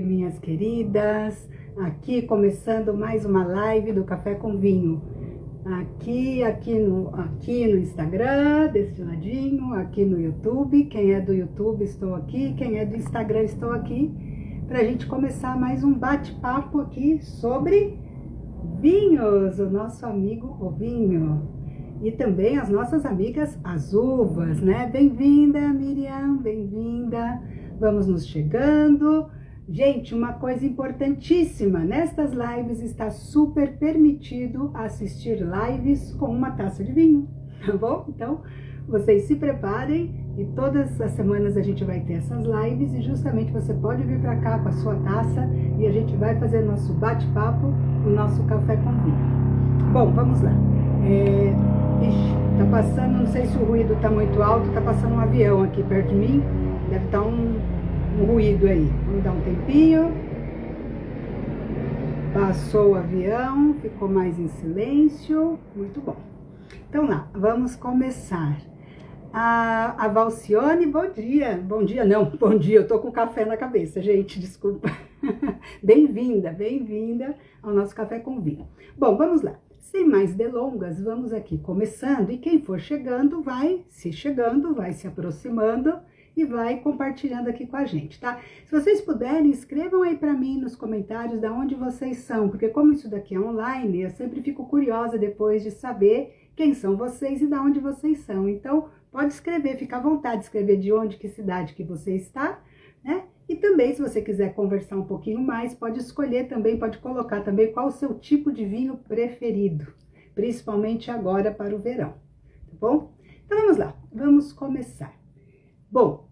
Minhas queridas, aqui começando mais uma live do Café com Vinho. Aqui no Instagram, desse ladinho, aqui no YouTube. Quem é do YouTube, estou aqui. Quem é do Instagram, estou aqui. Para a gente começar mais um bate-papo aqui sobre vinhos, o nosso amigo o vinho. E também as nossas amigas as uvas, né? Bem-vinda, Miriam, bem-vinda. Vamos nos chegando. Gente, uma coisa importantíssima, nestas lives está super permitido assistir lives com uma taça de vinho, tá bom? Então, vocês se preparem e todas as semanas a gente vai ter essas lives e justamente você pode vir para cá com a sua taça e a gente vai fazer nosso bate-papo, o nosso café com vinho. Bom, vamos lá. Tá passando, não sei se o ruído tá muito alto, tá passando um avião aqui perto de mim, deve estar um ruído aí. Vamos dar um tempinho. Passou o avião, ficou mais em silêncio. Muito bom. Então lá, vamos começar. A Valcione, bom dia. Bom dia, não, bom dia. Eu tô com café na cabeça, gente, desculpa. Bem-vinda ao nosso Café com Vinho. Bom, vamos lá. Sem mais delongas, vamos aqui começando. E quem for chegando, vai se aproximando e vai compartilhando aqui com a gente, tá? Se vocês puderem, escrevam aí para mim nos comentários de onde vocês são, porque como isso daqui é online, eu sempre fico curiosa depois de saber quem são vocês e de onde vocês são. Então, pode escrever, fica à vontade de escrever de onde, que cidade que você está, né? E também, se você quiser conversar um pouquinho mais, pode escolher também, pode colocar também qual o seu tipo de vinho preferido, principalmente agora para o verão, tá bom? Então, vamos lá, vamos começar. Bom,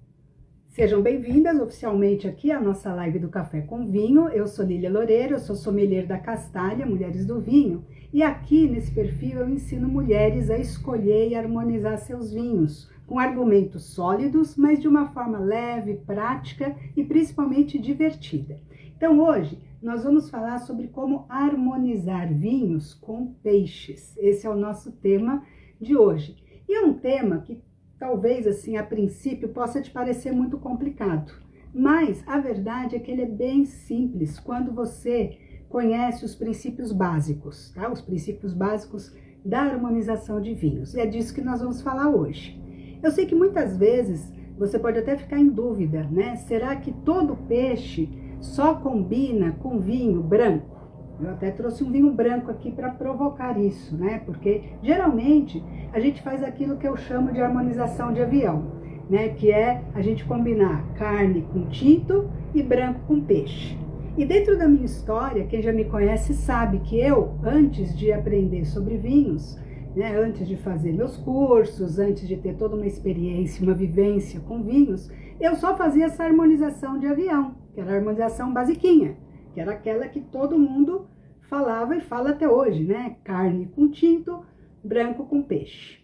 sejam bem-vindas oficialmente aqui à nossa live do Café com Vinho. Eu sou Lília Loureiro, eu sou sommelier da Castalha, Mulheres do Vinho. E aqui nesse perfil eu ensino mulheres a escolher e harmonizar seus vinhos, com argumentos sólidos, mas de uma forma leve, prática e principalmente divertida. Então hoje nós vamos falar sobre como harmonizar vinhos com peixes. Esse é o nosso tema de hoje. E é um tema que talvez, assim, a princípio possa te parecer muito complicado, mas a verdade é que ele é bem simples quando você conhece os princípios básicos, tá? Os princípios básicos da harmonização de vinhos. E é disso que nós vamos falar hoje. Eu sei que muitas vezes você pode até ficar em dúvida, né? Será que todo peixe só combina com vinho branco? Eu até trouxe um vinho branco aqui para provocar isso, né? Porque geralmente a gente faz aquilo que eu chamo de harmonização de avião, né? Que é a gente combinar carne com tinto e branco com peixe. E dentro da minha história, quem já me conhece sabe que eu, antes de aprender sobre vinhos, né? Antes de fazer meus cursos, antes de ter toda uma experiência, uma vivência com vinhos, eu só fazia essa harmonização de avião, que era a harmonização basiquinha, que era aquela que todo mundo falava e fala até hoje, né? Carne com tinto, branco com peixe.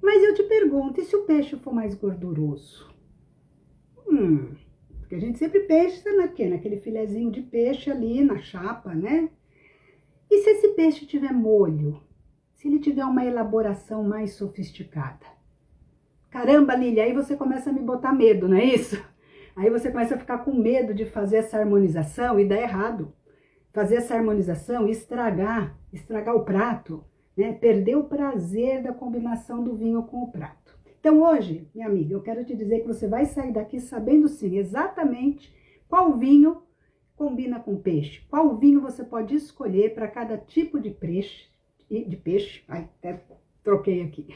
Mas eu te pergunto, e se o peixe for mais gorduroso? Porque a gente sempre pensa naquele filezinho de peixe ali na chapa, né? E se esse peixe tiver molho? Se ele tiver uma elaboração mais sofisticada? Caramba, Lília, aí você começa a me botar medo, não é isso? Aí você começa a ficar com medo de fazer essa harmonização e dar errado. Fazer essa harmonização e estragar o prato, né? Perder o prazer da combinação do vinho com o prato. Então hoje, minha amiga, eu quero te dizer que você vai sair daqui sabendo sim exatamente qual vinho combina com peixe, qual vinho você pode escolher para cada tipo de peixe, ai, até troquei aqui,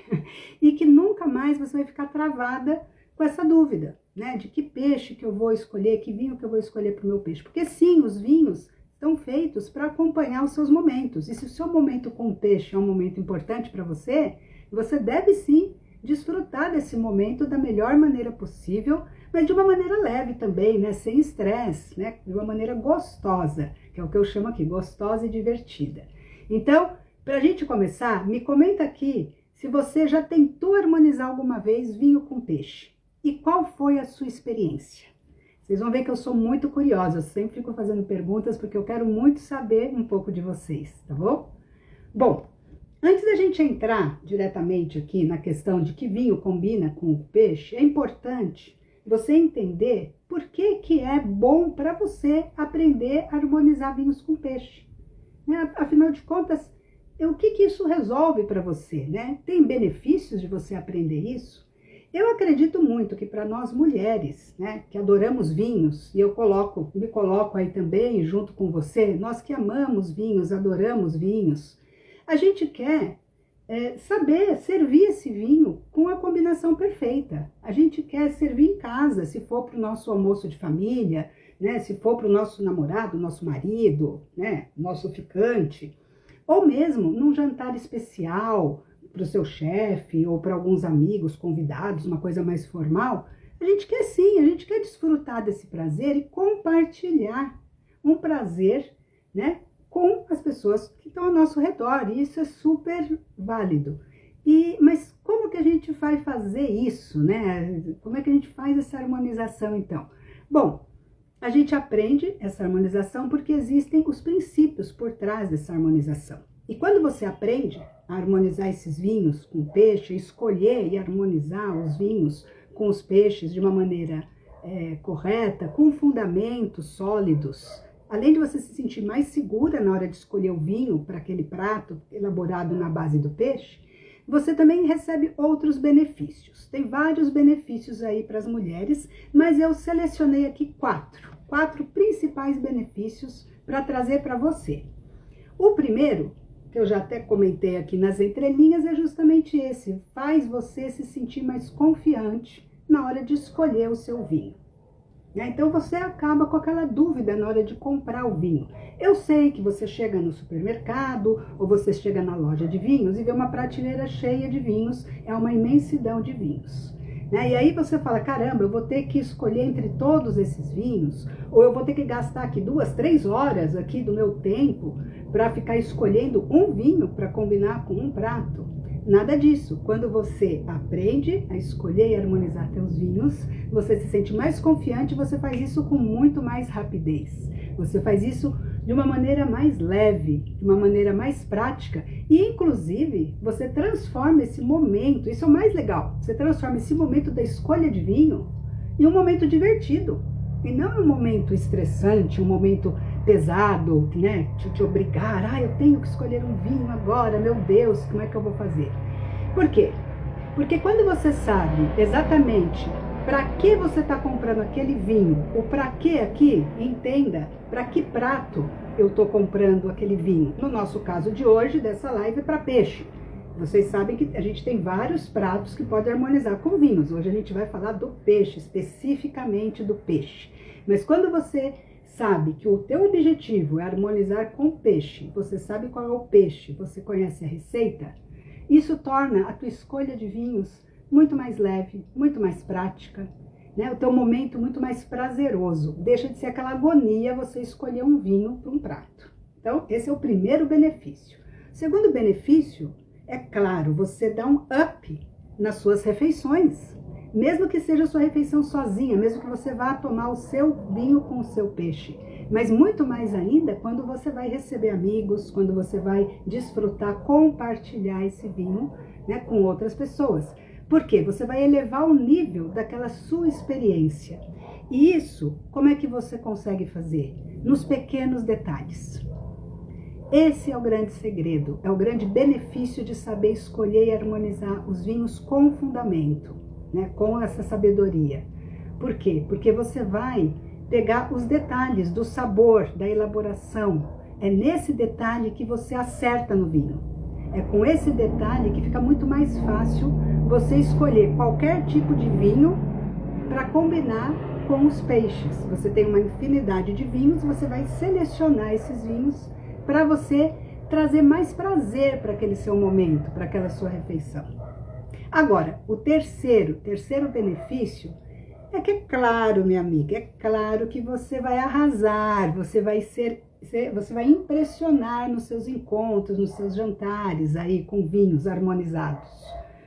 e que nunca mais você vai ficar travada com essa dúvida, né? De que peixe que eu vou escolher, que vinho que eu vou escolher para o meu peixe. Porque sim, os vinhos estão feitos para acompanhar os seus momentos. E se o seu momento com o peixe é um momento importante para você, você deve sim desfrutar desse momento da melhor maneira possível, mas de uma maneira leve também, né? Sem estresse, né? De uma maneira gostosa, que é o que eu chamo aqui, gostosa e divertida. Então, para a gente começar, me comenta aqui se você já tentou harmonizar alguma vez vinho com peixe. E qual foi a sua experiência? Vocês vão ver que eu sou muito curiosa, eu sempre fico fazendo perguntas porque eu quero muito saber um pouco de vocês, tá bom? Bom, antes da gente entrar diretamente aqui na questão de que vinho combina com o peixe, é importante você entender por que que é bom para você aprender a harmonizar vinhos com peixe. Né? Afinal de contas, o que que isso resolve para você, né? Tem benefícios de você aprender isso? Eu acredito muito que para nós mulheres, né, que adoramos vinhos, e me coloco aí também junto com você, nós que amamos vinhos, adoramos vinhos, a gente quer saber servir esse vinho com a combinação perfeita. A gente quer servir em casa, se for para o nosso almoço de família, né, se for para o nosso namorado, nosso marido, né, nosso ficante, ou mesmo num jantar especial, para o seu chefe ou para alguns amigos convidados, uma coisa mais formal. A gente quer sim, a gente quer desfrutar desse prazer e compartilhar um prazer, né, com as pessoas que estão ao nosso redor, e isso é super válido. Mas como que a gente vai fazer isso, né? Como é que a gente faz essa harmonização então? Bom, a gente aprende essa harmonização porque existem os princípios por trás dessa harmonização. E quando você aprende a harmonizar esses vinhos com peixe, escolher e harmonizar os vinhos com os peixes de uma maneira correta, com fundamentos sólidos, além de você se sentir mais segura na hora de escolher o vinho para aquele prato elaborado na base do peixe, você também recebe outros benefícios. Tem vários benefícios aí para as mulheres, mas eu selecionei aqui quatro principais benefícios para trazer para você. O primeiro, que eu já até comentei aqui nas entrelinhas, é justamente esse: faz você se sentir mais confiante na hora de escolher o seu vinho. Então você acaba com aquela dúvida na hora de comprar o vinho. Eu sei que você chega no supermercado ou você chega na loja de vinhos e vê uma prateleira cheia de vinhos, é uma imensidão de vinhos. E aí você fala, caramba, eu vou ter que escolher entre todos esses vinhos, ou eu vou ter que gastar aqui 2, 3 horas aqui do meu tempo para ficar escolhendo um vinho para combinar com um prato. Nada disso. Quando você aprende a escolher e harmonizar seus vinhos, você se sente mais confiante, você faz isso com muito mais rapidez. Você faz isso de uma maneira mais leve, de uma maneira mais prática, e inclusive você transforma esse momento, isso é o mais legal, você transforma esse momento da escolha de vinho em um momento divertido, e não um momento estressante, um momento pesado, né, de te obrigar, eu tenho que escolher um vinho agora, meu Deus, como é que eu vou fazer? Por quê? Porque quando você sabe exatamente para que você está comprando aquele vinho, ou para que aqui, entenda, para que prato eu estou comprando aquele vinho. No nosso caso de hoje, dessa live, é para peixe. Vocês sabem que a gente tem vários pratos que podem harmonizar com vinhos. Hoje a gente vai falar do peixe, especificamente do peixe. Mas quando você sabe que o teu objetivo é harmonizar com peixe, você sabe qual é o peixe, você conhece a receita, isso torna a tua escolha de vinhos muito mais leve, muito mais prática, né? O teu momento muito mais prazeroso. Deixa de ser aquela agonia você escolher um vinho para um prato. Então, esse é o primeiro benefício. O segundo benefício é, claro, você dá um up nas suas refeições. Mesmo que seja a sua refeição sozinha, mesmo que você vá tomar o seu vinho com o seu peixe. Mas muito mais ainda quando você vai receber amigos, quando você vai desfrutar, compartilhar esse vinho, né, com outras pessoas. Por quê? Você vai elevar o nível daquela sua experiência. E isso, como é que você consegue fazer? Nos pequenos detalhes. Esse é o grande segredo, é o grande benefício de saber escolher e harmonizar os vinhos com fundamento, né? Com essa sabedoria. Por quê? Porque você vai pegar os detalhes do sabor, da elaboração. É nesse detalhe que você acerta no vinho. É com esse detalhe que fica muito mais fácil você escolher qualquer tipo de vinho para combinar com os peixes. Você tem uma infinidade de vinhos, você vai selecionar esses vinhos para você trazer mais prazer para aquele seu momento, para aquela sua refeição. Agora, o terceiro benefício é que, é claro, minha amiga, é claro que você vai arrasar, você vai impressionar nos seus encontros, nos seus jantares aí com vinhos harmonizados.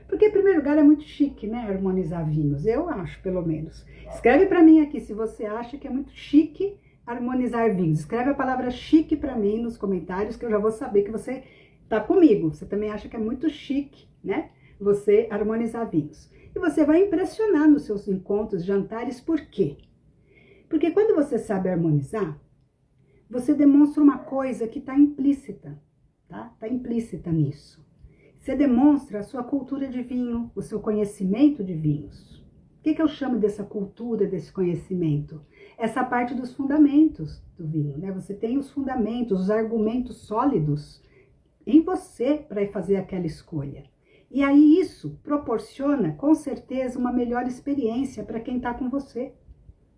Porque, em primeiro lugar, é muito chique, né, harmonizar vinhos, eu acho, pelo menos. Escreve para mim aqui se você acha que é muito chique harmonizar vinhos. Escreve a palavra chique para mim nos comentários, que eu já vou saber que você tá comigo. Você também acha que é muito chique, né, você harmonizar vinhos. E você vai impressionar nos seus encontros, jantares, por quê? Porque quando você sabe harmonizar, você demonstra uma coisa que está implícita, tá? Está implícita nisso. Você demonstra a sua cultura de vinho, o seu conhecimento de vinhos. O que eu chamo dessa cultura, desse conhecimento? Essa parte dos fundamentos do vinho, né? Você tem os fundamentos, os argumentos sólidos em você para fazer aquela escolha. E aí isso proporciona, com certeza, uma melhor experiência para quem está com você.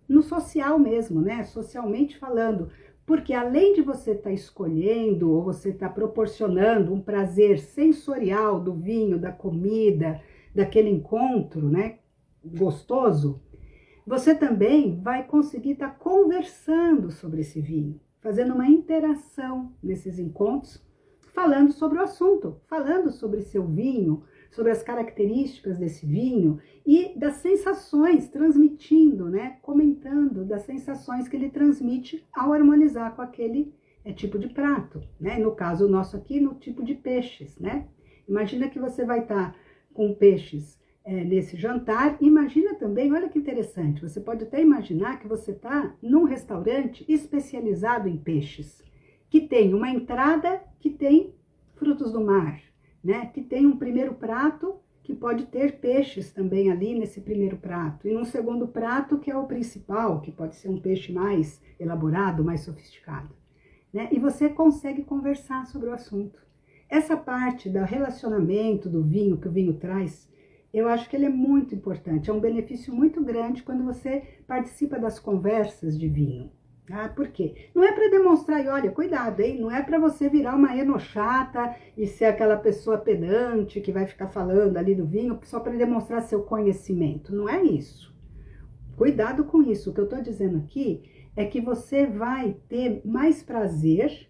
No social mesmo, né? Socialmente falando. Porque além de você estar escolhendo ou você estar proporcionando um prazer sensorial do vinho, da comida, daquele encontro, né? Gostoso, você também vai conseguir estar conversando sobre esse vinho, fazendo uma interação nesses encontros, falando sobre o assunto, falando sobre seu vinho, sobre as características desse vinho e das sensações, transmitindo, né, comentando das sensações que ele transmite ao harmonizar com aquele tipo de prato, né? No caso nosso aqui, no tipo de peixes, né? Imagina que você vai estar com peixes nesse jantar. Imagina também, olha que interessante, você pode até imaginar que você está num restaurante especializado em peixes, que tem uma entrada que tem frutos do mar, né? Que tem um primeiro prato que pode ter peixes também ali nesse primeiro prato, e num segundo prato que é o principal, que pode ser um peixe mais elaborado, mais sofisticado, né? E você consegue conversar sobre o assunto. Essa parte do relacionamento do vinho, que o vinho traz, eu acho que ele é muito importante, é um benefício muito grande quando você participa das conversas de vinho. Ah, por quê? Não é para demonstrar, e olha, cuidado, hein? Não é para você virar uma enochata e ser aquela pessoa pedante que vai ficar falando ali do vinho só para demonstrar seu conhecimento. Não é isso. Cuidado com isso. O que eu estou dizendo aqui é que você vai ter mais prazer,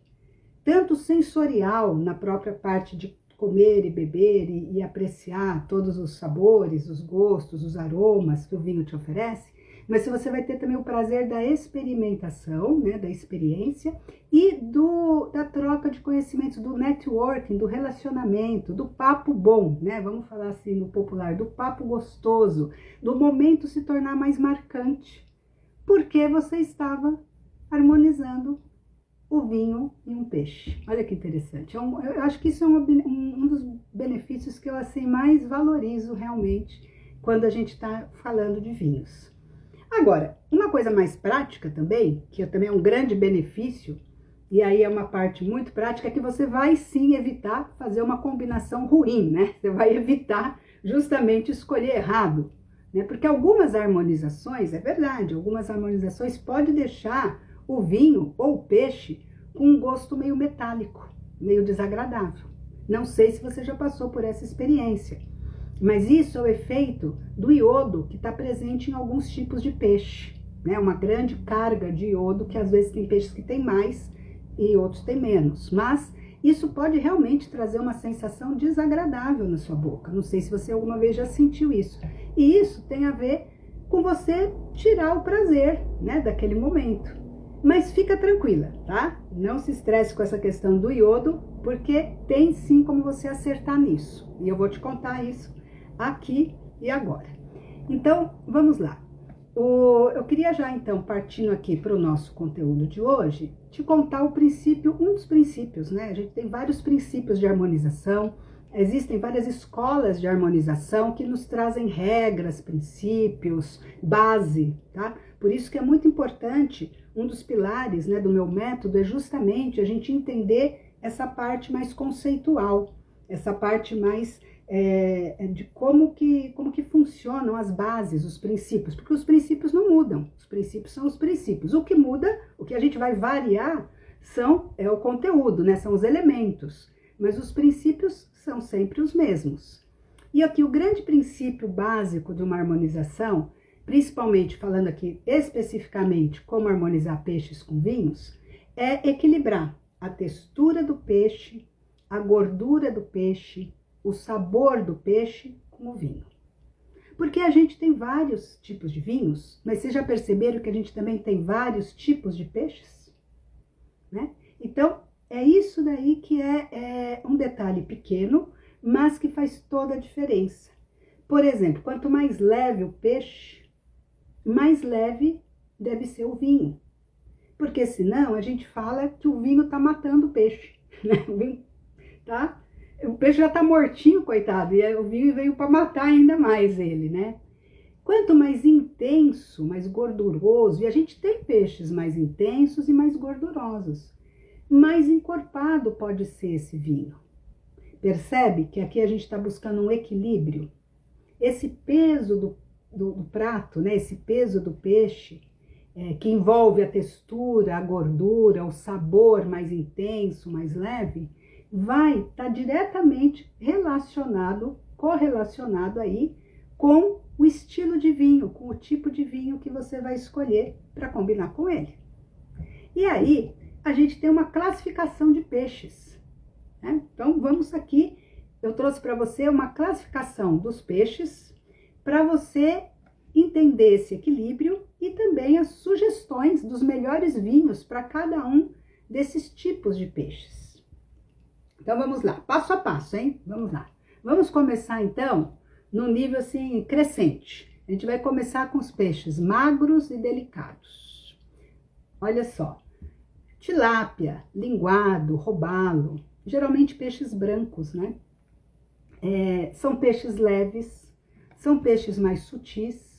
tanto sensorial, na própria parte de comer e beber e apreciar todos os sabores, os gostos, os aromas que o vinho te oferece, mas você vai ter também o prazer da experimentação, né, da experiência e da troca de conhecimentos, do networking, do relacionamento, do papo bom, né? Vamos falar assim no popular, do papo gostoso, do momento se tornar mais marcante, porque você estava harmonizando o vinho e um peixe. Olha que interessante. Eu acho que isso é um dos benefícios que eu assim mais valorizo realmente quando a gente está falando de vinhos. Agora, uma coisa mais prática também, que também é um grande benefício, e aí é uma parte muito prática, é que você vai sim evitar fazer uma combinação ruim, né? Você vai evitar justamente escolher errado, né? Porque algumas harmonizações, é verdade, algumas harmonizações podem deixar o vinho ou o peixe com um gosto meio metálico, meio desagradável. Não sei se você já passou por essa experiência, mas isso é o efeito do iodo que está presente em alguns tipos de peixe, né? Uma grande carga de iodo, que às vezes tem peixes que tem mais e outros tem menos, mas isso pode realmente trazer uma sensação desagradável na sua boca. Não sei se você alguma vez já sentiu isso. E isso tem a ver com você tirar o prazer, né, daquele momento. Mas fica tranquila, tá? Não se estresse com essa questão do iodo, porque tem sim como você acertar nisso. E eu vou te contar isso aqui e agora. Então, vamos lá. Eu queria já, então, partindo aqui para o nosso conteúdo de hoje, te contar o princípio, um dos princípios, né? A gente tem vários princípios de harmonização, existem várias escolas de harmonização que nos trazem regras, princípios, base, tá? Por isso que é muito importante, um dos pilares, né, do meu método é justamente a gente entender essa parte mais conceitual, essa parte mais de como que funcionam as bases, os princípios, porque os princípios não mudam, os princípios são os princípios. O que muda, o que a gente vai variar é o conteúdo, né, são os elementos, mas os princípios são sempre os mesmos. E aqui o grande princípio básico de uma harmonização, principalmente falando aqui especificamente como harmonizar peixes com vinhos, é equilibrar a textura do peixe, a gordura do peixe, o sabor do peixe com o vinho. Porque a gente tem vários tipos de vinhos, mas vocês já perceberam que a gente também tem vários tipos de peixes? Né? Então, é isso daí que é um detalhe pequeno, mas que faz toda a diferença. Por exemplo, quanto mais leve o peixe, mais leve deve ser o vinho. Porque senão a gente fala que o vinho está matando o peixe, né? O peixe já está mortinho, coitado, e o vinho veio para matar ainda mais ele, né? Quanto mais intenso, mais gorduroso, e a gente tem peixes mais intensos e mais gordurosos, mais encorpado pode ser esse vinho. Percebe que aqui a gente está buscando um equilíbrio? Esse peso do prato, né? Esse peso do peixe, que envolve a textura, a gordura, o sabor mais intenso, mais leve, vai estar diretamente correlacionado aí com o estilo de vinho, com o tipo de vinho que você vai escolher para combinar com ele. E aí, a gente tem uma classificação de peixes, né? Então, vamos aqui, eu trouxe para você uma classificação dos peixes, para você entender esse equilíbrio e também as sugestões dos melhores vinhos para cada um desses tipos de peixes. Então, vamos lá, passo a passo, hein? Vamos lá. Vamos começar, então, num nível assim crescente. A gente vai começar com os peixes magros e delicados. Olha só, tilápia, linguado, robalo, geralmente peixes brancos, né? São peixes leves, são peixes mais sutis.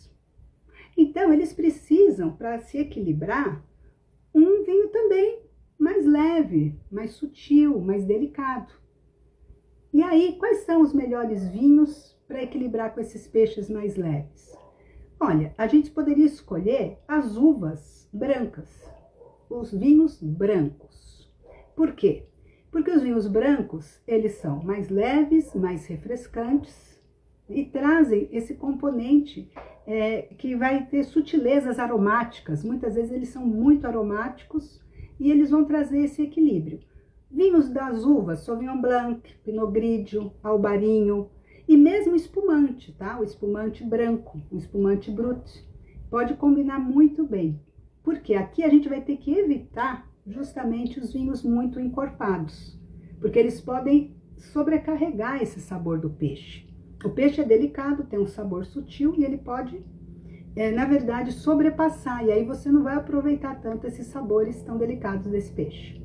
Então, eles precisam, para se equilibrar, um vinho também mais leve, mais sutil, mais delicado. E aí, quais são os melhores vinhos para equilibrar com esses peixes mais leves? Olha, a gente poderia escolher as uvas brancas, os vinhos brancos. Por quê? Porque os vinhos brancos, eles são mais leves, mais refrescantes e trazem esse componente que vai ter sutilezas aromáticas. Muitas vezes eles são muito aromáticos e eles vão trazer esse equilíbrio. Vinhos das uvas, Sauvignon Blanc, Pinot Grigio, Albarinho e mesmo espumante, tá? O espumante branco, o espumante brut, pode combinar muito bem. Porque aqui a gente vai ter que evitar justamente os vinhos muito encorpados, porque eles podem sobrecarregar esse sabor do peixe. O peixe é delicado, tem um sabor sutil e ele pode, na verdade, sobrepassar. E aí você não vai aproveitar tanto esses sabores tão delicados desse peixe.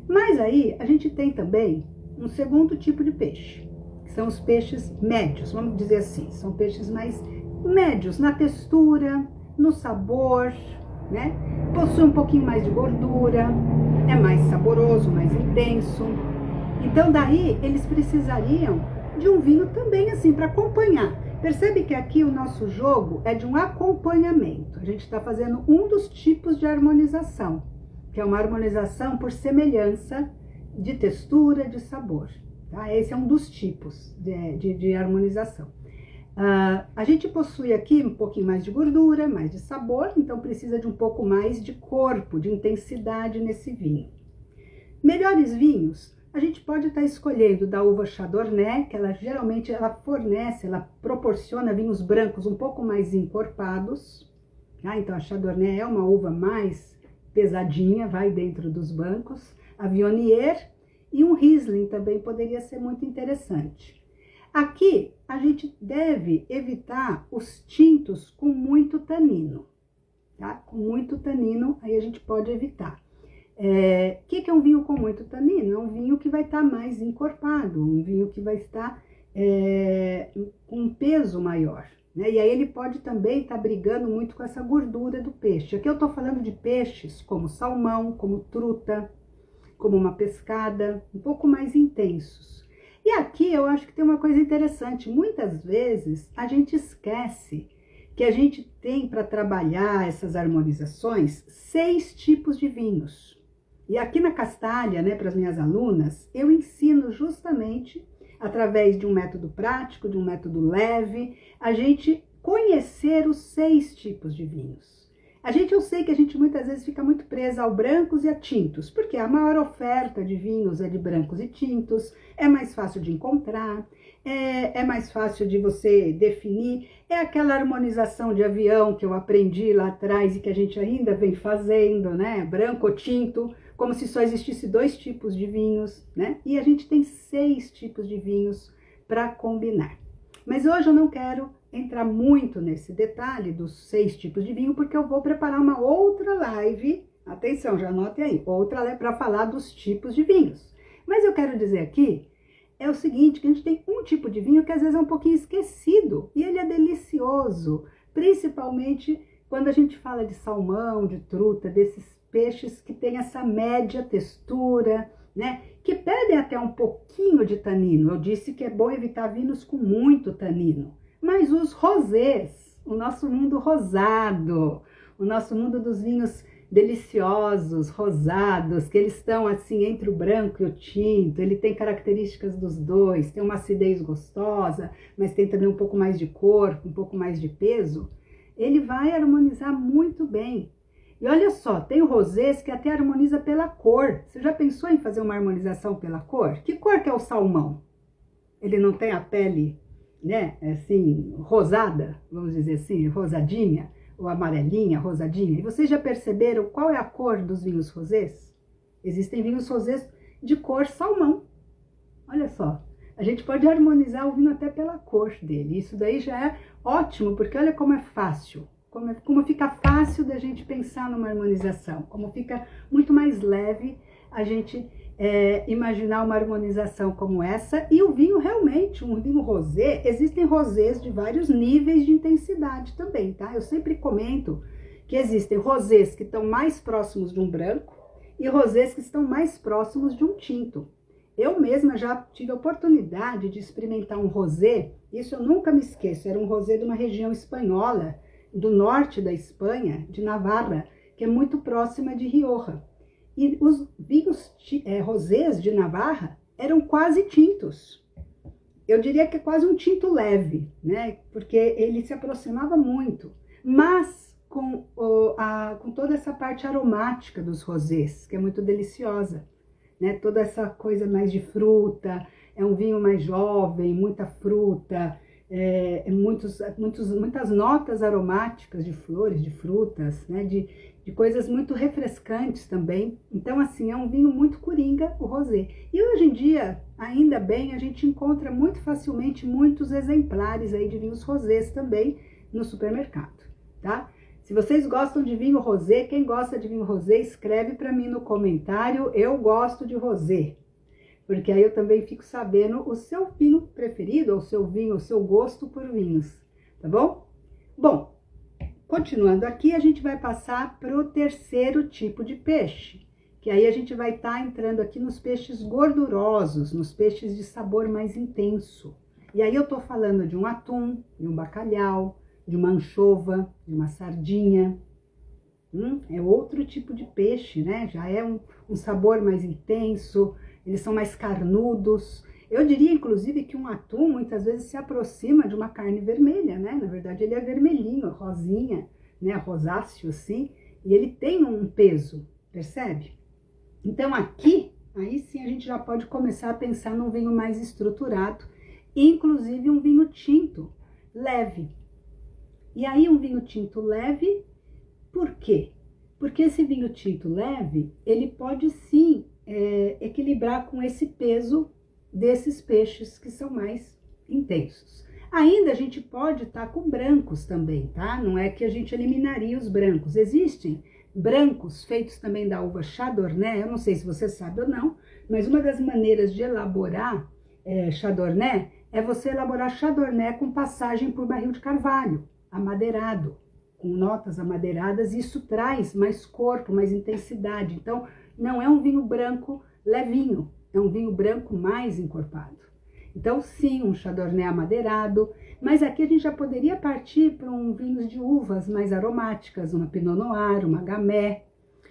Mas aí a gente tem também um segundo tipo de peixe, que são os peixes médios, vamos dizer assim. São peixes mais médios na textura, no sabor, né? Possui um pouquinho mais de gordura, é mais saboroso, mais intenso. Então daí eles precisariam de um vinho também assim para acompanhar. Percebe que aqui o nosso jogo é de um acompanhamento. A gente está fazendo um dos tipos de harmonização, que é uma harmonização por semelhança de textura, de sabor. Tá? Esse é um dos tipos de harmonização. A gente possui aqui um pouquinho mais de gordura, mais de sabor, então precisa de um pouco mais de corpo, de intensidade nesse vinho. Melhores vinhos, a gente pode estar escolhendo da uva Chardonnay, que ela geralmente ela proporciona vinhos brancos um pouco mais encorpados. Tá? Então a Chardonnay é uma uva mais pesadinha, vai dentro dos bancos. A Viognier e um Riesling também poderia ser muito interessante. Aqui, a gente deve evitar os tintos com muito tanino, tá? Com muito tanino, aí a gente pode evitar. O que é um vinho com muito tanino? É um vinho que vai estar mais encorpado, um vinho que vai estar com um peso maior, né? E aí ele pode também estar brigando muito com essa gordura do peixe. Aqui eu estou falando de peixes como salmão, como truta, como uma pescada, um pouco mais intensos. E aqui eu acho que tem uma coisa interessante. Muitas vezes a gente esquece que a gente tem para trabalhar essas harmonizações 6 tipos de vinhos. E aqui na Castalha, né, para as minhas alunas, eu ensino justamente através de um método prático, de um método leve, a gente conhecer os 6 tipos de vinhos. Eu sei que a gente muitas vezes fica muito presa ao brancos e a tintos, porque a maior oferta de vinhos é de brancos e tintos, é mais fácil de encontrar, é mais fácil de você definir, é aquela harmonização de avião que eu aprendi lá atrás e que a gente ainda vem fazendo, né? Branco ou tinto, como se só existisse 2 tipos de vinhos, né? E a gente tem 6 tipos de vinhos para combinar. Mas hoje eu não quero entrar muito nesse detalhe dos 6 tipos de vinho, porque eu vou preparar uma outra live, atenção, já anote aí, outra live para falar dos tipos de vinhos. Mas eu quero dizer aqui, é o seguinte, que a gente tem um tipo de vinho que às vezes é um pouquinho esquecido, e ele é delicioso, principalmente quando a gente fala de salmão, de truta, desses peixes que tem essa média textura, né? Que pedem até um pouquinho de tanino. Eu disse que é bom evitar vinhos com muito tanino. Mas os rosés, o nosso mundo rosado, o nosso mundo dos vinhos deliciosos, rosados, que eles estão assim entre o branco e o tinto, ele tem características dos dois, tem uma acidez gostosa, mas tem também um pouco mais de corpo, um pouco mais de peso, ele vai harmonizar muito bem. E olha só, tem o rosés que até harmoniza pela cor. Você já pensou em fazer uma harmonização pela cor? Que cor que é o salmão? Ele não tem a pele, né, assim, rosada, vamos dizer assim, rosadinha, ou amarelinha, rosadinha. E vocês já perceberam qual é a cor dos vinhos rosés? Existem vinhos rosés de cor salmão. Olha só, a gente pode harmonizar o vinho até pela cor dele. Isso daí já é ótimo, porque olha como é fácil. Como fica fácil da gente pensar numa harmonização, como fica muito mais leve a gente imaginar uma harmonização como essa. E o vinho realmente, um vinho rosé, existem rosés de vários níveis de intensidade também, tá? Eu sempre comento que existem rosés que estão mais próximos de um branco e rosés que estão mais próximos de um tinto. Eu mesma já tive a oportunidade de experimentar um rosé, isso eu nunca me esqueço, era um rosé de uma região espanhola, do norte da Espanha, de Navarra, que é muito próxima de Rioja. E os vinhos rosés de Navarra eram quase tintos. Eu diria que é quase um tinto leve, né? Porque ele se aproximava muito. Mas com toda essa parte aromática dos rosés, que é muito deliciosa, né? Toda essa coisa mais de fruta, é um vinho mais jovem, muita fruta, muitas notas aromáticas de flores, de frutas, né? De coisas muito refrescantes também. Então, assim, é um vinho muito coringa, o rosé. E hoje em dia, ainda bem, a gente encontra muito facilmente muitos exemplares aí de vinhos rosés também no supermercado, tá? Se vocês gostam de vinho rosé, quem gosta de vinho rosé, escreve para mim no comentário, eu gosto de rosé. Porque aí eu também fico sabendo o seu vinho preferido, ou o seu vinho, o seu gosto por vinhos, tá bom? Bom, continuando aqui, a gente vai passar para o terceiro tipo de peixe, que aí a gente vai estar entrando aqui nos peixes gordurosos, nos peixes de sabor mais intenso. E aí eu tô falando de um atum, de um bacalhau, de uma anchova, de uma sardinha. É outro tipo de peixe, né? Já é um sabor mais intenso, eles são mais carnudos. Eu diria, inclusive, que um atum muitas vezes se aproxima de uma carne vermelha, né? Na verdade, ele é vermelhinho, rosinha, né? Rosáceo, assim, e ele tem um peso, percebe? Então, aqui, aí sim a gente já pode começar a pensar num vinho mais estruturado, inclusive um vinho tinto, leve. E aí, um vinho tinto leve, por quê? Porque esse vinho tinto leve, ele pode sim equilibrar com esse peso desses peixes que são mais intensos. Ainda a gente pode estar com brancos também, tá? Não é que a gente eliminaria os brancos. Existem brancos feitos também da uva Chardonnay, eu não sei se você sabe ou não, mas uma das maneiras de elaborar Chardonnay é você elaborar Chardonnay com passagem por barril de carvalho, amadeirado, com notas amadeiradas, e isso traz mais corpo, mais intensidade. Então, não é um vinho branco levinho, é um vinho branco mais encorpado. Então, sim, um Chardonnay amadeirado, mas aqui a gente já poderia partir para vinhos de uvas mais aromáticas, uma Pinot Noir, uma Gamay,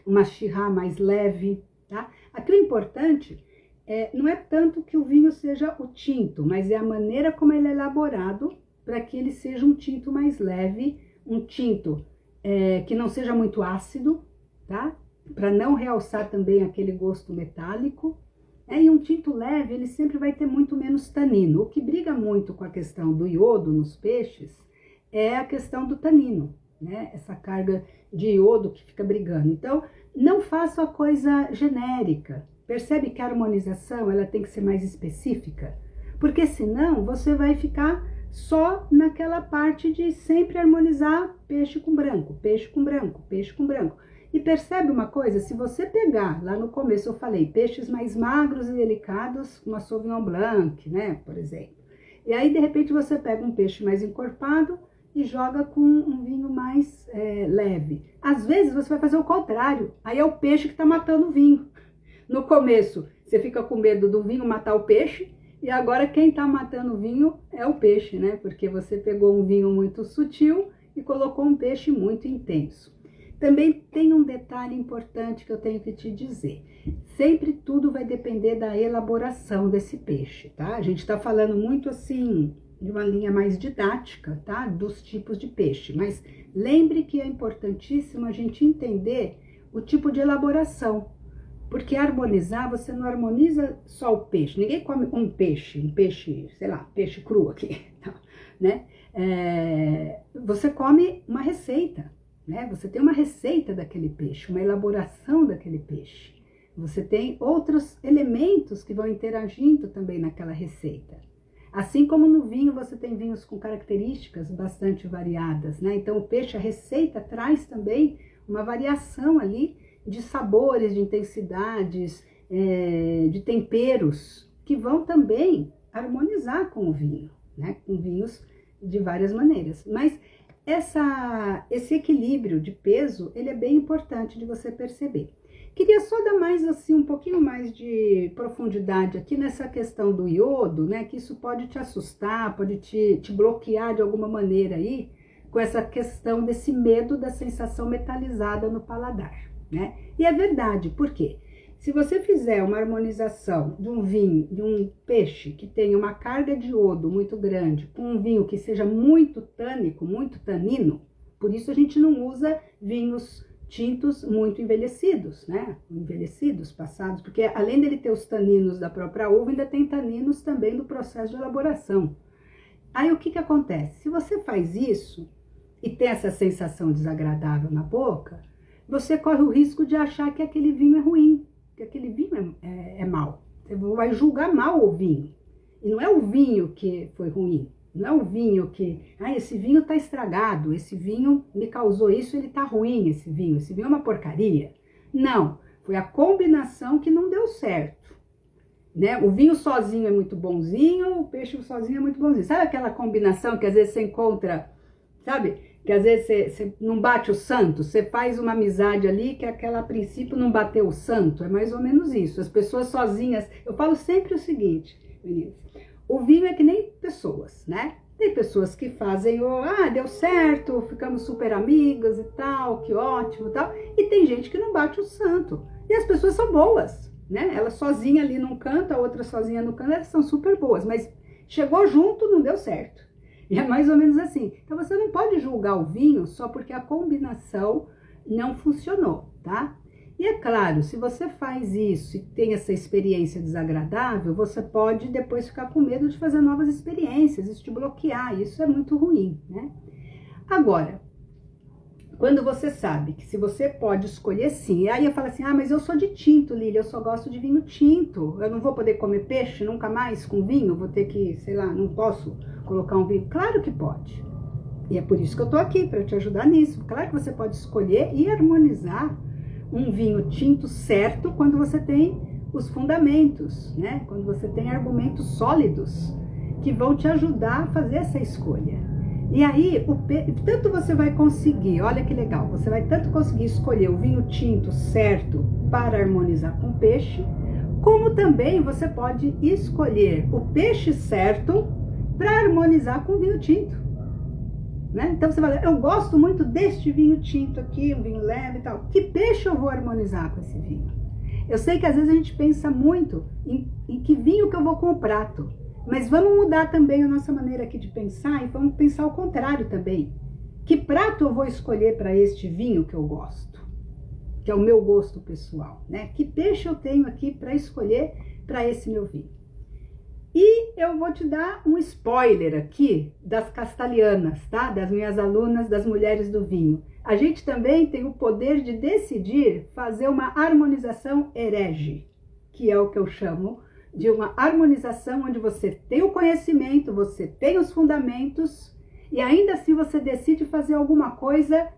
uma Syrah mais leve, tá? Aqui o importante não é tanto que o vinho seja o tinto, mas é a maneira como ele é elaborado para que ele seja um tinto mais leve, um tinto que não seja muito ácido, tá? Para não realçar também aquele gosto metálico. E um tinto leve, ele sempre vai ter muito menos tanino. O que briga muito com a questão do iodo nos peixes é a questão do tanino, né? Essa carga de iodo que fica brigando. Então, não faça a coisa genérica. Percebe que a harmonização ela tem que ser mais específica? Porque senão você vai ficar só naquela parte de sempre harmonizar peixe com branco, peixe com branco, peixe com branco. E percebe uma coisa, se você pegar, lá no começo eu falei, peixes mais magros e delicados, uma Sauvignon Blanc, né, por exemplo. E aí, de repente, você pega um peixe mais encorpado e joga com um vinho mais leve. Às vezes, você vai fazer o contrário, aí é o peixe que está matando o vinho. No começo, você fica com medo do vinho matar o peixe, e agora quem está matando o vinho é o peixe, né? Porque você pegou um vinho muito sutil e colocou um peixe muito intenso. Também tem um detalhe importante que eu tenho que te dizer. Sempre tudo vai depender da elaboração desse peixe, tá? A gente está falando muito assim, de uma linha mais didática, tá? Dos tipos de peixe. Mas lembre que é importantíssimo a gente entender o tipo de elaboração. Porque harmonizar, você não harmoniza só o peixe. Ninguém come um peixe, sei lá, peixe cru aqui, né? Você come uma receita. Né? Você tem uma receita daquele peixe, uma elaboração daquele peixe. Você tem outros elementos que vão interagindo também naquela receita. Assim como no vinho, você tem vinhos com características bastante variadas, né? Então, o peixe, a receita traz também uma variação ali de sabores, de intensidades, de temperos, que vão também harmonizar com o vinho, né? Com vinhos de várias maneiras. Mas esse equilíbrio de peso, ele é bem importante de você perceber. Queria só dar mais assim, um pouquinho mais de profundidade aqui nessa questão do iodo, né? Que isso pode te assustar, pode te bloquear de alguma maneira aí, com essa questão desse medo da sensação metalizada no paladar, né? E é verdade, por quê? Se você fizer uma harmonização de um vinho, de um peixe que tenha uma carga de iodo muito grande, com um vinho que seja muito tânico, muito tanino, por isso a gente não usa vinhos tintos muito envelhecidos, né? Envelhecidos, passados, porque além dele ter os taninos da própria uva, ainda tem taninos também do processo de elaboração. Aí o que acontece? Se você faz isso e tem essa sensação desagradável na boca, você corre o risco de achar que aquele vinho é ruim, que aquele vinho é mau. Você vai julgar mal o vinho. E não é o vinho que foi ruim. Não é o vinho que... esse vinho está estragado. Esse vinho me causou isso, ele está ruim, esse vinho. Esse vinho é uma porcaria. Não. Foi a combinação que não deu certo. Né? O vinho sozinho é muito bonzinho, o peixe sozinho é muito bonzinho. Sabe aquela combinação que às vezes você encontra... Sabe? Que às vezes você não bate o santo, você faz uma amizade ali que aquela a princípio não bateu o santo, é mais ou menos isso. As pessoas sozinhas, eu falo sempre o seguinte, meninas, o vinho é que nem pessoas, né? Tem pessoas que fazem, deu certo, ficamos super amigas e tal, que ótimo e tal, e tem gente que não bate o santo, e as pessoas são boas, né? Ela sozinha ali num canto, a outra sozinha no canto, elas são super boas, mas chegou junto, não deu certo. E é mais ou menos assim. Então, você não pode julgar o vinho só porque a combinação não funcionou, tá? E é claro, se você faz isso e tem essa experiência desagradável, você pode depois ficar com medo de fazer novas experiências, isso te bloquear, isso é muito ruim, né? Agora, quando você sabe que se você pode escolher sim, aí eu falo assim, mas eu sou de tinto, Lília, eu só gosto de vinho tinto, eu não vou poder comer peixe nunca mais com vinho, vou ter que, sei lá, não posso colocar um vinho. Claro que pode. E é por isso que eu tô aqui, para te ajudar nisso. Claro que você pode escolher e harmonizar um vinho tinto certo quando você tem os fundamentos, né? Quando você tem argumentos sólidos que vão te ajudar a fazer essa escolha. E aí, tanto você vai conseguir, olha que legal, você vai tanto conseguir escolher o vinho tinto certo para harmonizar com o peixe, como também você pode escolher o peixe certo para harmonizar com o vinho tinto. Né? Então você vai, eu gosto muito deste vinho tinto aqui, um vinho leve e tal. Que peixe eu vou harmonizar com esse vinho? Eu sei que às vezes a gente pensa muito em que vinho que eu vou com o prato. Mas vamos mudar também a nossa maneira aqui de pensar e vamos pensar o contrário também. Que prato eu vou escolher para este vinho que eu gosto? Que é o meu gosto pessoal, né? Que peixe eu tenho aqui para escolher para esse meu vinho? E eu vou te dar um spoiler aqui das castalianas, tá? Das minhas alunas, das mulheres do vinho. A gente também tem o poder de decidir fazer uma harmonização herege, que é o que eu chamo de uma harmonização onde você tem o conhecimento, você tem os fundamentos e ainda assim você decide fazer alguma coisa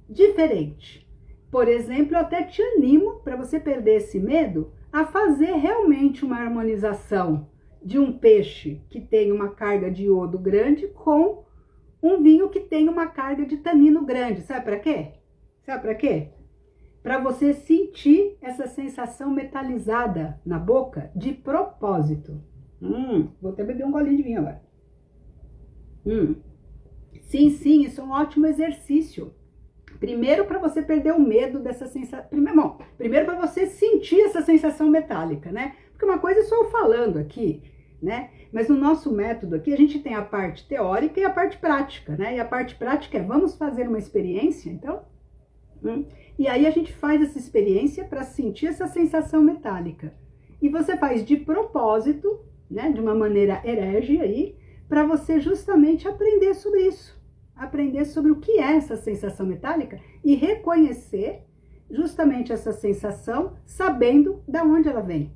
diferente. Por exemplo, eu até te animo para você perder esse medo a fazer realmente uma harmonização de um peixe que tem uma carga de iodo grande com um vinho que tem uma carga de tanino grande. Sabe para quê? Sabe para quê? Para você sentir essa sensação metalizada na boca de propósito. Vou até beber um golinho de vinho agora. Sim, isso é um ótimo exercício. Primeiro, para você perder o medo dessa sensação. Primeiro para você sentir essa sensação metálica, né? Porque uma coisa é só eu falando aqui, né? Mas no nosso método aqui, a gente tem a parte teórica e a parte prática, né? E a parte prática é, vamos fazer uma experiência, então? E aí a gente faz essa experiência para sentir essa sensação metálica. E você faz de propósito, né? De uma maneira herege aí, para você justamente aprender sobre isso. Aprender sobre o que é essa sensação metálica e reconhecer justamente essa sensação, sabendo de onde ela vem,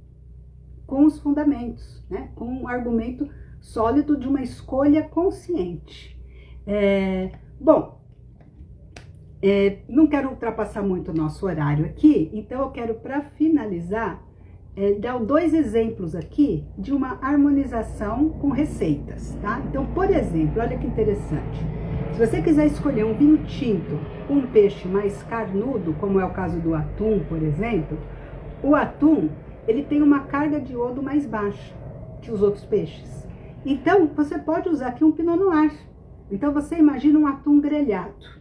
com os fundamentos, né? Com um argumento sólido de uma escolha consciente. Não quero ultrapassar muito o nosso horário aqui, então eu quero, para finalizar, dar 2 exemplos aqui de uma harmonização com receitas, tá? Então, por exemplo, olha que interessante. Se você quiser escolher um vinho tinto com um peixe mais carnudo, como é o caso do atum, por exemplo, o atum, ele tem uma carga de iodo mais baixa que os outros peixes. Então, você pode usar aqui um Pinot Noir. Então, você imagina um atum grelhado.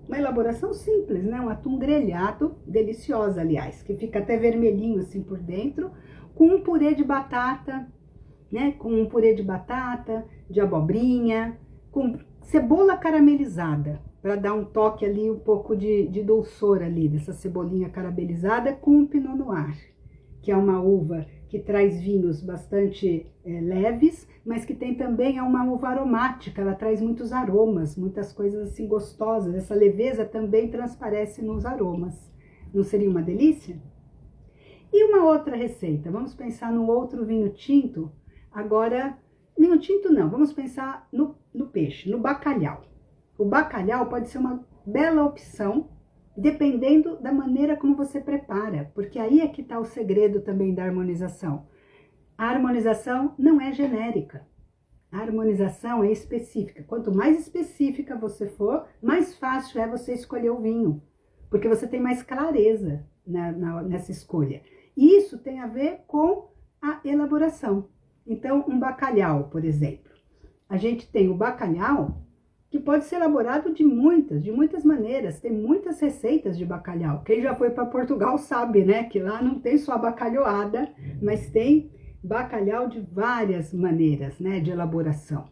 Uma elaboração simples, né? Um atum grelhado, deliciosa, aliás, que fica até vermelhinho assim por dentro, com um purê de batata, né? Com um purê de batata, de abobrinha, com cebola caramelizada, para dar um toque ali, um pouco de dulçor ali, dessa cebolinha caramelizada com o Pinot Noir, que é uma uva que traz vinhos bastante leves, mas que tem também uma uva aromática, ela traz muitos aromas, muitas coisas assim gostosas, essa leveza também transparece nos aromas. Não seria uma delícia? E uma outra receita, vamos pensar no outro vinho tinto, agora, vinho tinto não, vamos pensar no peixe, no bacalhau. O bacalhau pode ser uma bela opção, dependendo da maneira como você prepara, porque aí é que está o segredo também da harmonização. A harmonização não é genérica, a harmonização é específica. Quanto mais específica você for, mais fácil é você escolher o vinho, porque você tem mais clareza nessa escolha. E isso tem a ver com a elaboração. Então, um bacalhau, por exemplo, a gente tem o bacalhau que pode ser elaborado de muitas maneiras. Tem muitas receitas de bacalhau. Quem já foi para Portugal sabe, né, que lá não tem só a bacalhoada, mas tem bacalhau de várias maneiras, né, de elaboração.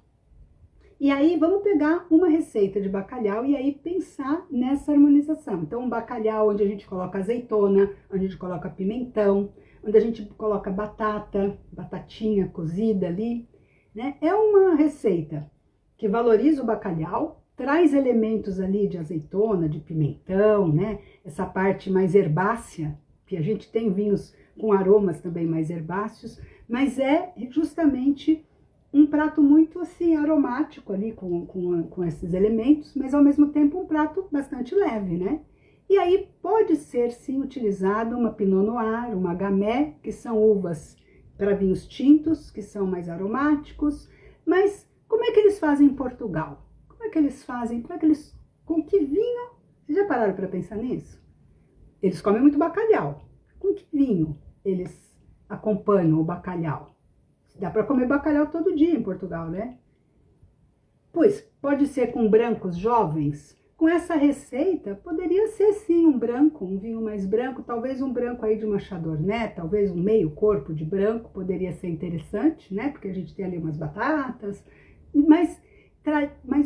E aí vamos pegar uma receita de bacalhau e aí pensar nessa harmonização. Então, um bacalhau onde a gente coloca azeitona, onde a gente coloca pimentão, onde a gente coloca batatinha cozida ali, né? É uma receita que valoriza o bacalhau, traz elementos ali de azeitona, de pimentão, né? Essa parte mais herbácea, que a gente tem vinhos com aromas também mais herbáceos, mas é justamente um prato muito assim aromático ali com esses elementos, mas ao mesmo tempo um prato bastante leve, né? E aí pode ser sim utilizado uma Pinot Noir, uma Gamay, que são uvas para vinhos tintos, que são mais aromáticos, mas como é que eles fazem em Portugal? Como é que eles fazem? Com que vinho? Vocês já pararam para pensar nisso? Eles comem muito bacalhau. Com que vinho eles acompanham o bacalhau? Dá para comer bacalhau todo dia em Portugal, né? Pois, pode ser com brancos jovens. Com essa receita, poderia ser sim um branco, um vinho mais branco, talvez um branco aí de uma Chardonnay, talvez um meio corpo de branco, poderia ser interessante, né? Porque a gente tem ali umas batatas, mas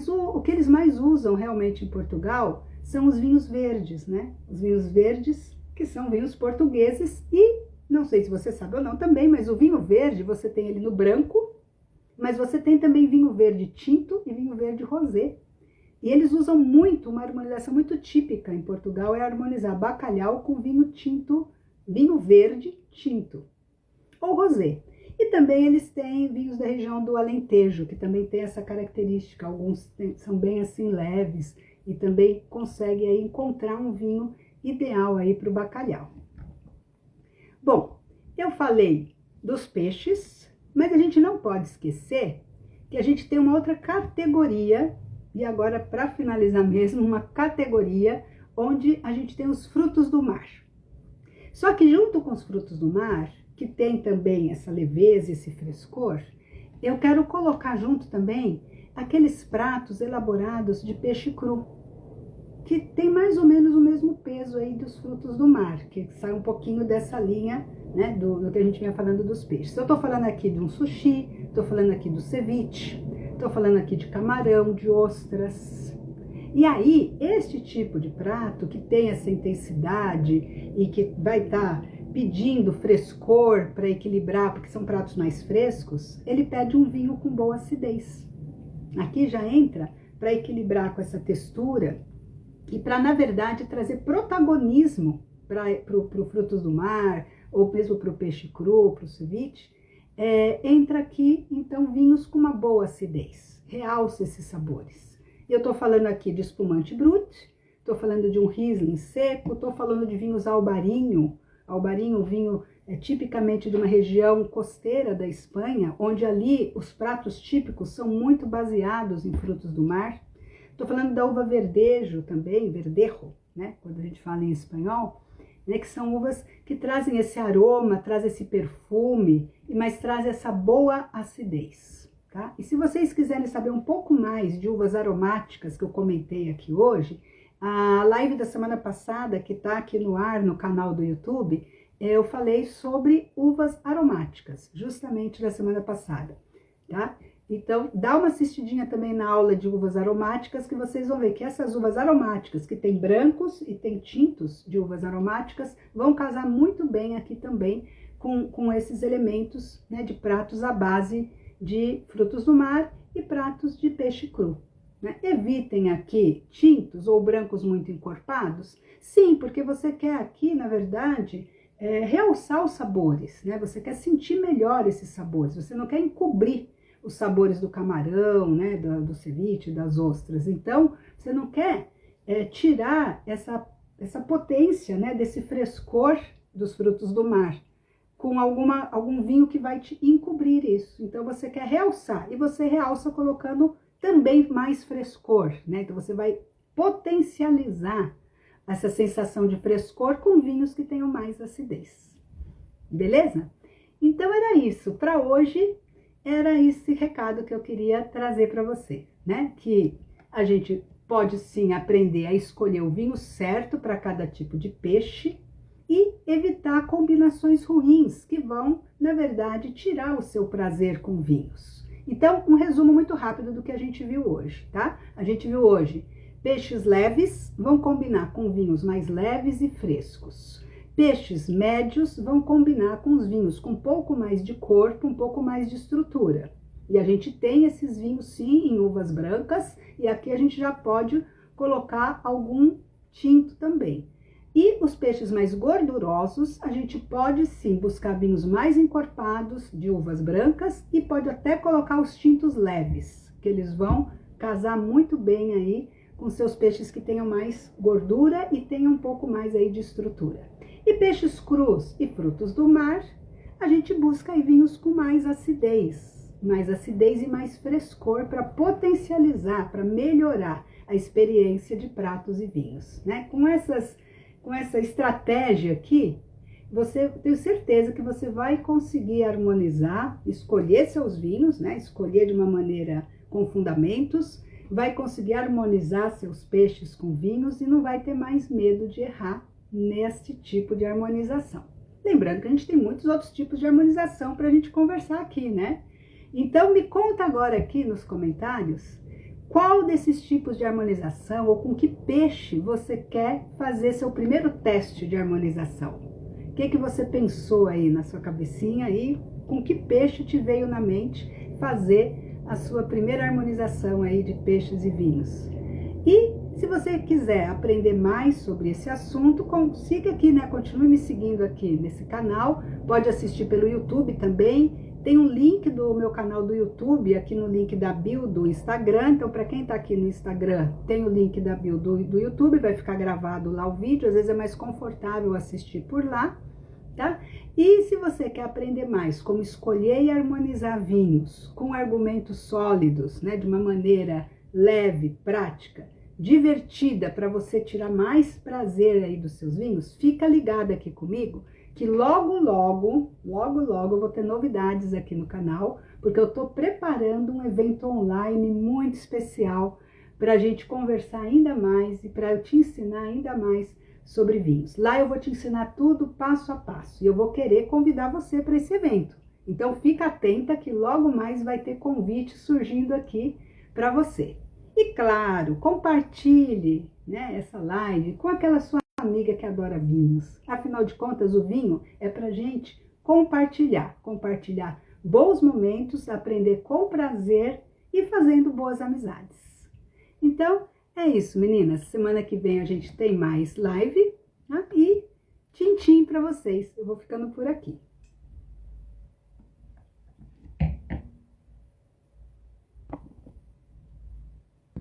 o que eles mais usam realmente em Portugal são os vinhos verdes, né? Os vinhos verdes, que são vinhos portugueses e, não sei se você sabe ou não também, mas o vinho verde você tem ele no branco, mas você tem também vinho verde tinto e vinho verde rosé. E eles usam muito, uma harmonização muito típica em Portugal, é harmonizar bacalhau com vinho tinto, vinho verde tinto, ou rosé. E também eles têm vinhos da região do Alentejo, que também tem essa característica. Alguns são bem assim leves e também conseguem aí encontrar um vinho ideal aí para o bacalhau. Bom, eu falei dos peixes, mas a gente não pode esquecer que a gente tem uma outra categoria, e agora para finalizar mesmo, uma categoria onde a gente tem os frutos do mar. Só que junto com os frutos do mar, que tem também essa leveza, esse frescor, eu quero colocar junto também aqueles pratos elaborados de peixe cru, que tem mais ou menos o mesmo peso aí dos frutos do mar, que sai um pouquinho dessa linha, né, do que a gente vinha falando dos peixes. Eu tô falando aqui de um sushi, tô falando aqui do ceviche, tô falando aqui de camarão, de ostras. E aí, este tipo de prato que tem essa intensidade e que vai estar pedindo frescor para equilibrar, porque são pratos mais frescos, ele pede um vinho com boa acidez. Aqui já entra para equilibrar com essa textura e para, na verdade, trazer protagonismo para o frutos do mar, ou mesmo para o peixe cru, para o ceviche, entra aqui, então, vinhos com uma boa acidez, realça esses sabores. Eu estou falando aqui de espumante brut, estou falando de um Riesling seco, estou falando de vinhos albarinho. Albarinho, vinho tipicamente de uma região costeira da Espanha, onde ali os pratos típicos são muito baseados em frutos do mar. Estou falando da uva verdejo também, verdejo, né, quando a gente fala em espanhol, né, que são uvas que trazem esse aroma, trazem esse perfume, mas trazem essa boa acidez. Tá? E se vocês quiserem saber um pouco mais de uvas aromáticas que eu comentei aqui hoje, a live da semana passada, que está aqui no ar no canal do YouTube, eu falei sobre uvas aromáticas, justamente da semana passada, tá? Então, dá uma assistidinha também na aula de uvas aromáticas, que vocês vão ver que essas uvas aromáticas, que tem brancos e tem tintos de uvas aromáticas, vão casar muito bem aqui também com esses elementos, né, de pratos à base de frutos do mar e pratos de peixe cru. Né? Evitem aqui tintos ou brancos muito encorpados, sim, porque você quer aqui, na verdade, realçar os sabores, né? Você quer sentir melhor esses sabores, você não quer encobrir os sabores do camarão, né? Do ceviche, das ostras. Então, você não quer tirar essa potência, né? Desse frescor dos frutos do mar, com algum vinho que vai te encobrir isso. Então, você quer realçar, e você realça colocando também mais frescor, né? Então, você vai potencializar essa sensação de frescor com vinhos que tenham mais acidez. Beleza? Então, era isso. Para hoje, era esse recado que eu queria trazer para você, né? Que a gente pode sim aprender a escolher o vinho certo para cada tipo de peixe e evitar combinações ruins que vão, na verdade, tirar o seu prazer com vinhos. Então, um resumo muito rápido do que a gente viu hoje, tá? A gente viu hoje peixes leves vão combinar com vinhos mais leves e frescos. Peixes médios vão combinar com os vinhos com um pouco mais de corpo, um pouco mais de estrutura. E a gente tem esses vinhos sim em uvas brancas, e aqui a gente já pode colocar algum tinto também. E os peixes mais gordurosos, a gente pode sim buscar vinhos mais encorpados de uvas brancas e pode até colocar os tintos leves, que eles vão casar muito bem aí com seus peixes que tenham mais gordura e tenham um pouco mais aí de estrutura. E peixes crus e frutos do mar, a gente busca aí vinhos com mais acidez e mais frescor para potencializar, para melhorar a experiência de pratos e vinhos, né? Com essa estratégia aqui, tenho certeza que você vai conseguir harmonizar, escolher seus vinhos, né? Escolher de uma maneira com fundamentos, vai conseguir harmonizar seus peixes com vinhos e não vai ter mais medo de errar neste tipo de harmonização. Lembrando que a gente tem muitos outros tipos de harmonização para a gente conversar aqui, né? Então, me conta agora aqui nos comentários qual desses tipos de harmonização ou com que peixe você quer fazer seu primeiro teste de harmonização. O que você pensou aí na sua cabecinha e com que peixe te veio na mente fazer a sua primeira harmonização aí de peixes e vinhos. E se você quiser aprender mais sobre esse assunto, siga aqui, né? Continue me seguindo aqui nesse canal, pode assistir pelo YouTube também, Tem um link do meu canal do YouTube aqui no link da bio do Instagram. Então, para quem está aqui no Instagram, tem o link da bio do YouTube, vai ficar gravado lá o vídeo. Às vezes é mais confortável assistir por lá, tá? E se você quer aprender mais como escolher e harmonizar vinhos com argumentos sólidos, né, de uma maneira leve, prática, divertida, para você tirar mais prazer aí dos seus vinhos, fica ligado aqui comigo, que logo eu vou ter novidades aqui no canal, porque eu estou preparando um evento online muito especial para a gente conversar ainda mais e para eu te ensinar ainda mais sobre vinhos. Lá eu vou te ensinar tudo passo a passo e eu vou querer convidar você para esse evento. Então fica atenta que logo mais vai ter convite surgindo aqui para você. E claro, compartilhe, né, essa live com aquela sua amiga que adora vinhos. Afinal de contas, o vinho é pra gente compartilhar bons momentos, aprender com prazer e fazendo boas amizades. Então, é isso, meninas. Semana que vem a gente tem mais live, tá? E tchim-tchim pra vocês. Eu vou ficando por aqui.